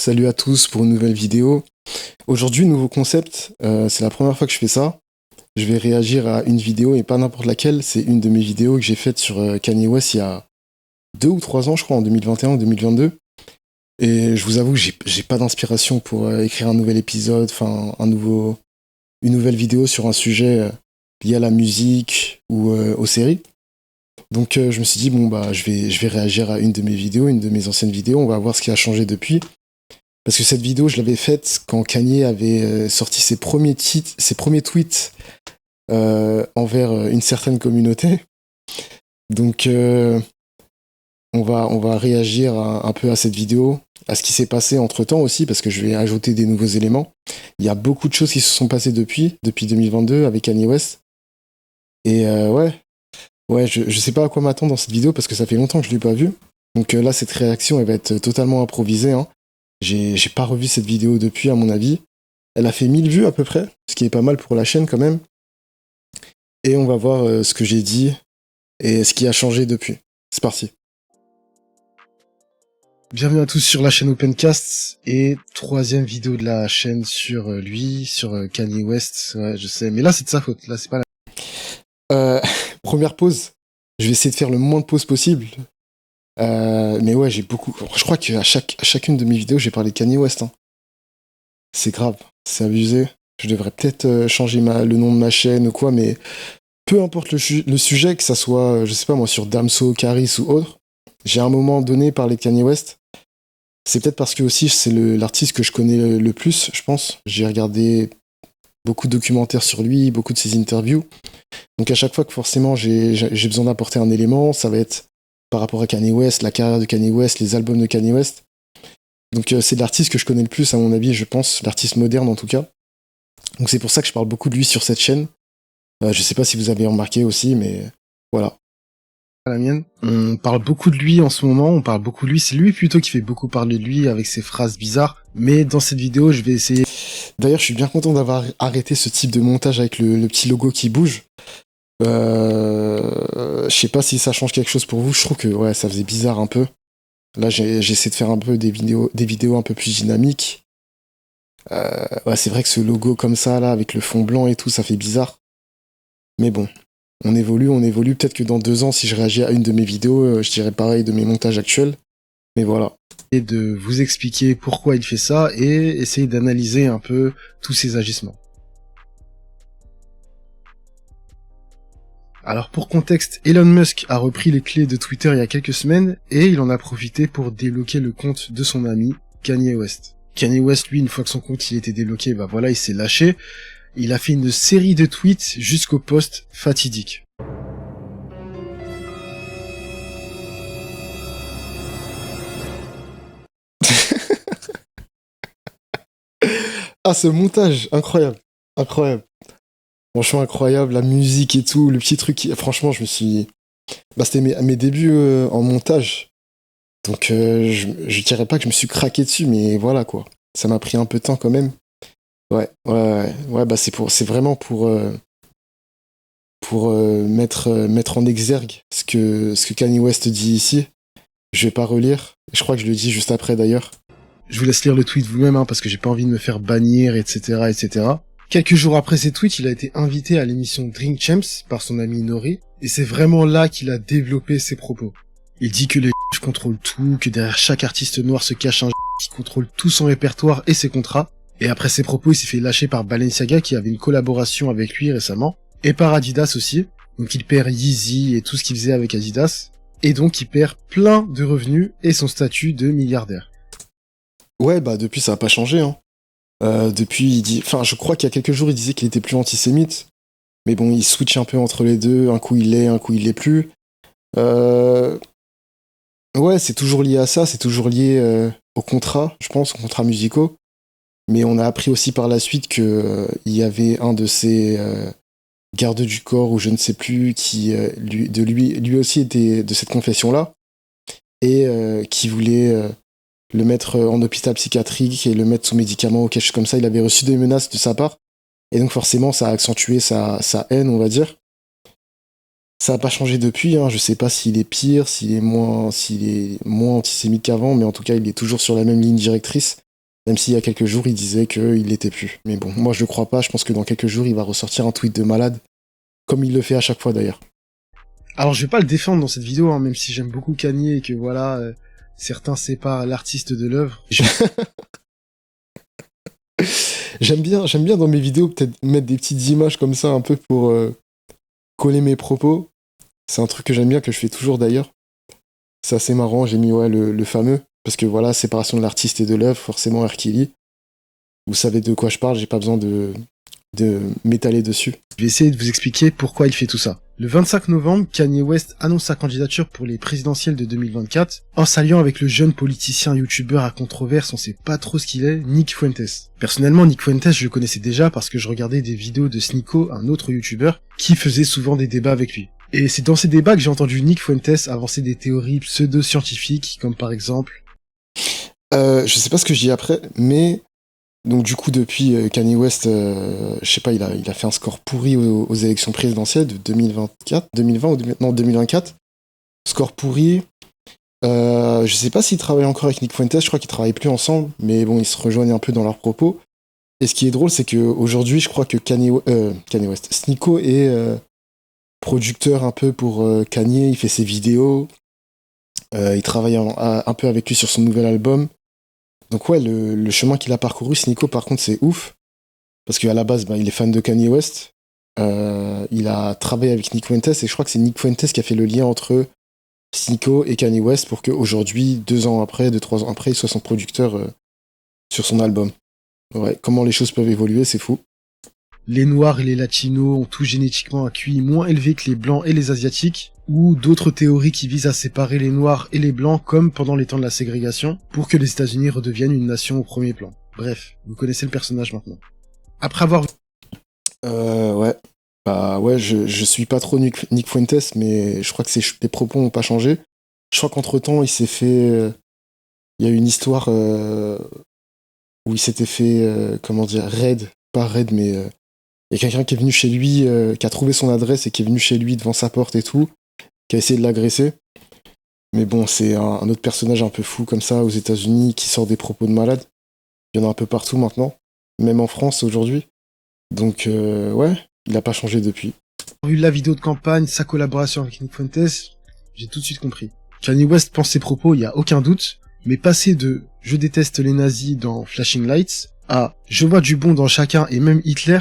salut à tous pour une nouvelle vidéo. Aujourd'hui, nouveau concept, c'est la première fois que je fais ça. Je vais réagir à une vidéo et pas n'importe laquelle, c'est une de mes vidéos que j'ai faite sur Kanye West il y a 2 ou 3 ans, je crois, en 2021 ou 2022. Et je vous avoue que j'ai pas d'inspiration pour écrire un nouvel épisode, enfin une nouvelle vidéo sur un sujet lié à la musique ou aux séries. Donc je me suis dit, bon bah je vais réagir à une de mes vidéos, une de mes anciennes vidéos, on va voir ce qui a changé depuis. Parce que cette vidéo, je l'avais faite quand Kanye avait sorti ses premiers tweets envers une certaine communauté. Donc, on va réagir un peu à cette vidéo, à ce qui s'est passé entre-temps aussi, parce que je vais ajouter des nouveaux éléments. Il y a beaucoup de choses qui se sont passées depuis 2022 avec Kanye West. Et ouais, je sais pas à quoi m'attendre dans cette vidéo, parce que ça fait longtemps que je l'ai pas vue. Donc là, cette réaction, elle va être totalement improvisée, hein. J'ai pas revu cette vidéo depuis, à mon avis. Elle a fait 1000 vues à peu près, ce qui est pas mal pour la chaîne quand même. Et on va voir ce que j'ai dit et ce qui a changé depuis. C'est parti. Bienvenue à tous sur la chaîne Opencast et troisième vidéo de la chaîne sur lui, sur Kanye West. Ouais, je sais, mais là c'est de sa faute. Là c'est pas la. Première pause. Je vais essayer de faire le moins de pauses possible. Mais ouais, j'ai beaucoup. Je crois qu'à chacune de mes vidéos, j'ai parlé de Kanye West, hein. C'est grave, c'est abusé. Je devrais peut-être changer le nom de ma chaîne ou quoi, mais peu importe le sujet, que ça soit, je sais pas moi, sur Damso, Caris ou autre, j'ai à un moment donné parlé de Kanye West. C'est peut-être parce que aussi c'est l'artiste que je connais le plus, je pense. J'ai regardé beaucoup de documentaires sur lui, beaucoup de ses interviews. Donc à chaque fois que forcément j'ai besoin d'apporter un élément, ça va être par rapport à Kanye West, la carrière de Kanye West, les albums de Kanye West. Donc c'est l'artiste que je connais le plus, à mon avis, je pense, l'artiste moderne en tout cas. Donc c'est pour ça que je parle beaucoup de lui sur cette chaîne. Je sais pas si vous avez remarqué aussi, mais voilà. À la mienne, on parle beaucoup de lui en ce moment, on parle beaucoup de lui, c'est lui plutôt qui fait beaucoup parler de lui avec ses phrases bizarres, mais dans cette vidéo, je vais essayer... D'ailleurs, je suis bien content d'avoir arrêté ce type de montage avec le petit logo qui bouge. Je sais pas si ça change quelque chose pour vous, je trouve que ouais, ça faisait bizarre un peu. Là, j'essaie de faire un peu des vidéos un peu plus dynamiques. Ouais, c'est vrai que ce logo comme ça, là, avec le fond blanc et tout, ça fait bizarre. Mais bon, on évolue. Peut-être que dans 2 ans, si je réagis à une de mes vidéos, je dirais pareil de mes montages actuels. Mais voilà. Et de vous expliquer pourquoi il fait ça et essayer d'analyser un peu tous ses agissements. Alors pour contexte, Elon Musk a repris les clés de Twitter il y a quelques semaines et il en a profité pour débloquer le compte de son ami Kanye West. Kanye West, lui, une fois que son compte il était débloqué, bah voilà, il s'est lâché. Il a fait une série de tweets jusqu'au post fatidique. Ah, ce montage, incroyable, incroyable. Franchement incroyable, la musique et tout, le petit truc. Franchement, je me suis... Bah, c'était mes débuts en montage. Donc, je dirais pas que je me suis craqué dessus, mais voilà, quoi. Ça m'a pris un peu de temps quand même. Ouais, bah c'est vraiment pour mettre en exergue ce que Kanye West dit ici. Je vais pas relire. Je crois que je le dis juste après d'ailleurs. Je vous laisse lire le tweet vous-même, hein, parce que j'ai pas envie de me faire bannir, etc., etc. Quelques jours après ces tweets, il a été invité à l'émission Drink Champs par son ami Nori, et c'est vraiment là qu'il a développé ses propos. Il dit que les contrôlent tout, que derrière chaque artiste noir se cache un qui contrôle tout son répertoire et ses contrats. Et après ses propos, il s'est fait lâcher par Balenciaga qui avait une collaboration avec lui récemment, et par Adidas aussi. Donc il perd Yeezy et tout ce qu'il faisait avec Adidas, et donc il perd plein de revenus et son statut de milliardaire. Ouais, bah depuis ça a pas changé, hein. Depuis, enfin, je crois qu'il y a quelques jours, il disait qu'il était plus antisémite. Mais bon, il switch un peu entre les deux. Un coup, il l'est, un coup, il l'est plus. Ouais, c'est toujours lié à ça. C'est toujours lié aux contrats, je pense, aux contrats musicaux. Mais on a appris aussi par la suite que il y avait un de ses gardes du corps, ou je ne sais plus, qui lui aussi était de cette confession-là. Et qui voulait... le mettre en hôpital psychiatrique et le mettre sous médicaments ou quelque chose comme ça. Il avait reçu des menaces de sa part. Et donc forcément, ça a accentué sa haine, on va dire. Ça n'a pas changé depuis, hein. Je sais pas s'il est pire, s'il est moins antisémite qu'avant, mais en tout cas, il est toujours sur la même ligne directrice. Même s'il y a quelques jours, il disait qu'il l'était plus. Mais bon, moi je le crois pas, je pense que dans quelques jours, il va ressortir un tweet de malade, comme il le fait à chaque fois d'ailleurs. Alors je vais pas le défendre dans cette vidéo, hein, même si j'aime beaucoup Kanye et que voilà, certains séparent l'artiste de l'œuvre. J'aime bien dans mes vidéos peut-être mettre des petites images comme ça un peu pour coller mes propos. C'est un truc que j'aime bien, que je fais toujours d'ailleurs. C'est assez marrant, j'ai mis le fameux, parce que voilà, séparation de l'artiste et de l'œuvre, forcément R. Kelly. Vous savez de quoi je parle, j'ai pas besoin de m'étaler dessus. Je vais essayer de vous expliquer pourquoi il fait tout ça. Le 25 novembre, Kanye West annonce sa candidature pour les présidentielles de 2024 en s'alliant avec le jeune politicien youtubeur à controverse, on sait pas trop ce qu'il est, Nick Fuentes. Personnellement, Nick Fuentes, je le connaissais déjà parce que je regardais des vidéos de Sneako, un autre youtubeur, qui faisait souvent des débats avec lui. Et c'est dans ces débats que j'ai entendu Nick Fuentes avancer des théories pseudo-scientifiques, comme par exemple... Je sais pas ce que je dis après, mais... Donc du coup, depuis Kanye West, je sais pas, il a fait un score pourri aux élections présidentielles de 2024. Score pourri. Je sais pas s'il travaille encore avec Nick Fuentes, je crois qu'ils travaillent plus ensemble, mais bon, ils se rejoignent un peu dans leurs propos. Et ce qui est drôle, c'est qu'aujourd'hui, je crois que Kanye West, Sneako est producteur un peu pour Kanye, il fait ses vidéos, il travaille un peu avec lui sur son nouvel album. Donc ouais, le chemin qu'il a parcouru, Sneako, par contre, c'est ouf. Parce qu'à la base, il est fan de Kanye West. Il a travaillé avec Nick Fuentes, et je crois que c'est Nick Fuentes qui a fait le lien entre Sneako et Kanye West pour qu'aujourd'hui, 3 ans après, il soit son producteur sur son album. Ouais, comment les choses peuvent évoluer, c'est fou. Les Noirs et les Latinos ont tous génétiquement un QI moins élevé que les Blancs et les Asiatiques, ou d'autres théories qui visent à séparer les Noirs et les Blancs comme pendant les temps de la ségrégation, pour que les États-Unis redeviennent une nation au premier plan. Bref, vous connaissez le personnage maintenant. Après avoir... Ouais. Bah ouais, je suis pas trop Nick Fuentes, mais je crois que les propos n'ont pas changé. Je crois qu'entre-temps, il s'est fait... Il y a eu une histoire où il s'était fait, raid. Pas raid, mais... Il y a quelqu'un qui est venu chez lui, qui a trouvé son adresse et qui est venu chez lui devant sa porte et tout, qui a essayé de l'agresser. Mais bon, c'est un autre personnage un peu fou comme ça aux États-Unis qui sort des propos de malade. Il y en a un peu partout maintenant, même en France aujourd'hui. Donc ouais, il a pas changé depuis. Vu la vidéo de campagne, sa collaboration avec Nick Fuentes, j'ai tout de suite compris. Kanye West pense ses propos, il y a aucun doute, mais passer de « je déteste les nazis » dans Flashing Lights à « je vois du bon dans chacun et même Hitler »,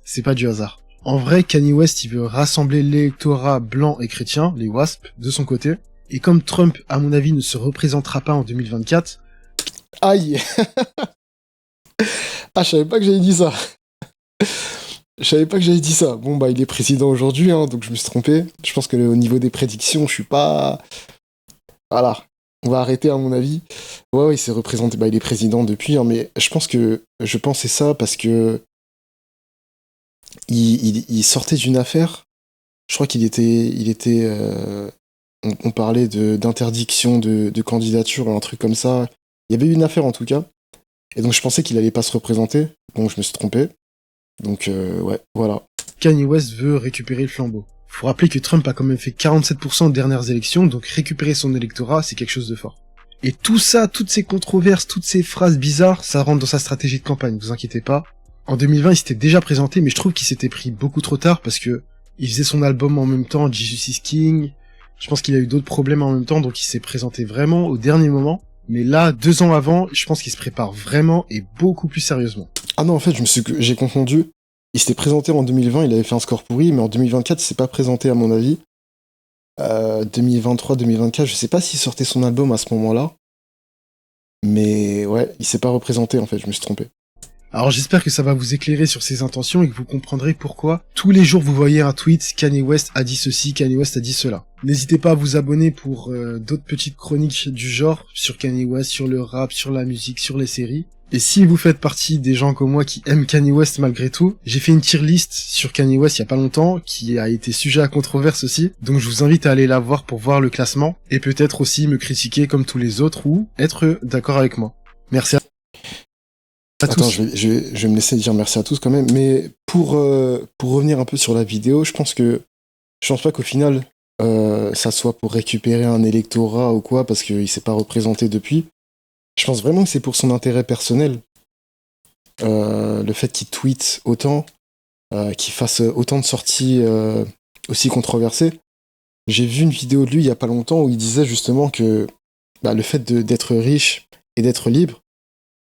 c'est pas du hasard. En vrai, Kanye West, il veut rassembler l'électorat blanc et chrétien, les WASP, de son côté. Et comme Trump, à mon avis, ne se représentera pas en 2024... Aïe. Ah, je savais pas que j'avais dit ça. Bon, bah, il est président aujourd'hui, hein, donc je me suis trompé. Je pense que au niveau des prédictions, je suis pas... Voilà. On va arrêter, à mon avis. Ouais, il s'est représenté... Bah, il est président depuis, hein, mais je pensais ça parce que il sortait d'une affaire. Je crois qu'il était on parlait d'interdiction de candidature ou un truc comme ça. Il y avait une affaire en tout cas. Et donc je pensais qu'il allait pas se représenter. Bon, je me suis trompé. Donc ouais, voilà. Kanye West veut récupérer le flambeau. Faut rappeler que Trump a quand même fait 47% aux dernières élections, donc récupérer son électorat, c'est quelque chose de fort. Et tout ça, toutes ces controverses, toutes ces phrases bizarres, ça rentre dans sa stratégie de campagne, vous inquiétez pas. En 2020, il s'était déjà présenté, mais je trouve qu'il s'était pris beaucoup trop tard parce que il faisait son album en même temps, Jesus is King. Je pense qu'il a eu d'autres problèmes en même temps, donc il s'est présenté vraiment au dernier moment. Mais là, 2 ans avant, je pense qu'il se prépare vraiment et beaucoup plus sérieusement. Ah non, en fait, j'ai confondu. Il s'était présenté en 2020, il avait fait un score pourri, mais en 2024, il s'est pas présenté à mon avis. 2023, 2024, je sais pas s'il sortait son album à ce moment-là. Mais ouais, il s'est pas représenté en fait, je me suis trompé. Alors j'espère que ça va vous éclairer sur ses intentions et que vous comprendrez pourquoi tous les jours vous voyez un tweet Kanye West a dit ceci, Kanye West a dit cela. N'hésitez pas à vous abonner pour d'autres petites chroniques du genre sur Kanye West, sur le rap, sur la musique, sur les séries. Et si vous faites partie des gens comme moi qui aiment Kanye West malgré tout, j'ai fait une tier list sur Kanye West il y a pas longtemps qui a été sujet à controverse aussi. Donc je vous invite à aller la voir pour voir le classement et peut-être aussi me critiquer comme tous les autres ou être d'accord avec moi. Merci à Attends, tous. je vais me laisser dire merci à tous quand même, mais pour revenir un peu sur la vidéo, je pense pas qu'au final, ça soit pour récupérer un électorat ou quoi, parce qu'il s'est pas représenté depuis. Je pense vraiment que c'est pour son intérêt personnel. Le fait qu'il tweete autant, qu'il fasse autant de sorties aussi controversées. J'ai vu une vidéo de lui il y a pas longtemps où il disait justement que le fait d'être riche et d'être libre,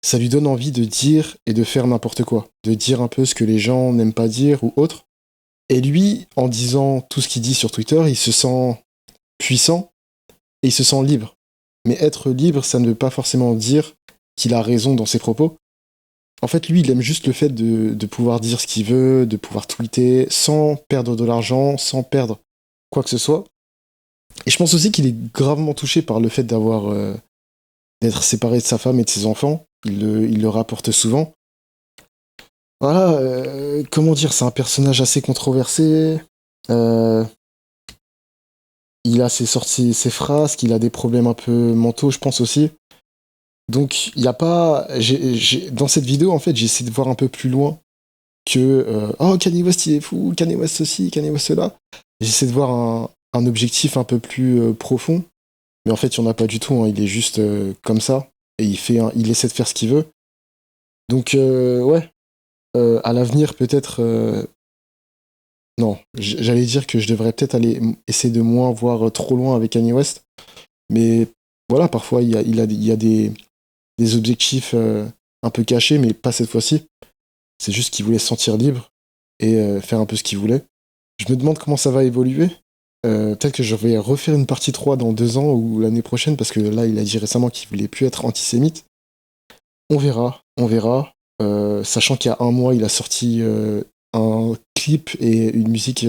ça lui donne envie de dire et de faire n'importe quoi, de dire un peu ce que les gens n'aiment pas dire ou autre. Et lui, en disant tout ce qu'il dit sur Twitter, il se sent puissant et il se sent libre. Mais être libre, ça ne veut pas forcément dire qu'il a raison dans ses propos. En fait, lui, il aime juste le fait de pouvoir dire ce qu'il veut, de pouvoir tweeter sans perdre de l'argent, sans perdre quoi que ce soit. Et je pense aussi qu'il est gravement touché par le fait d'être séparé de sa femme et de ses enfants. Il le rapporte souvent. Voilà, comment dire, c'est un personnage assez controversé. Euh, il a ses phrases, qu'il a des problèmes un peu mentaux, je pense aussi. Donc, il n'y a pas... Dans cette vidéo, en fait, j'ai essayé de voir un peu plus loin que oh, Kanye West, il est fou, Kanye West ceci, Kanye West cela. J'essaie de voir un objectif un peu plus profond. Mais en fait, il n'y en a pas du tout. Hein. Il est juste comme ça. Et il essaie de faire ce qu'il veut. Donc, ouais. À l'avenir, peut-être... Non, j'allais dire que je devrais peut-être aller essayer de moins voir trop loin avec Kanye West. Mais voilà, parfois, il y a des objectifs un peu cachés, mais pas cette fois-ci. C'est juste qu'il voulait se sentir libre et faire un peu ce qu'il voulait. Je me demande comment ça va évoluer. Peut-être que je vais refaire une partie 3 dans 2 ans ou l'année prochaine, parce que là, il a dit récemment qu'il voulait plus être antisémite. On verra, on verra. Sachant qu'il y a un mois, il a sorti un clip et une musique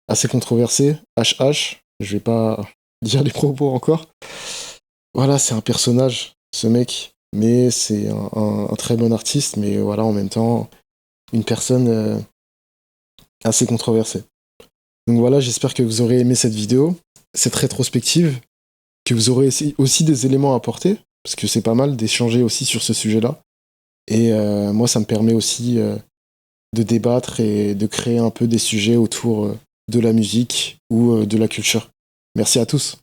assez controversée, HH. Je vais pas dire les propos encore. Voilà, c'est un personnage, ce mec, mais c'est un très bon artiste, mais voilà, en même temps, une personne assez controversée. Donc voilà, j'espère que vous aurez aimé cette vidéo, cette rétrospective, que vous aurez aussi des éléments à apporter, parce que c'est pas mal d'échanger aussi sur ce sujet-là. Et moi, ça me permet aussi de débattre et de créer un peu des sujets autour de la musique ou de la culture. Merci à tous.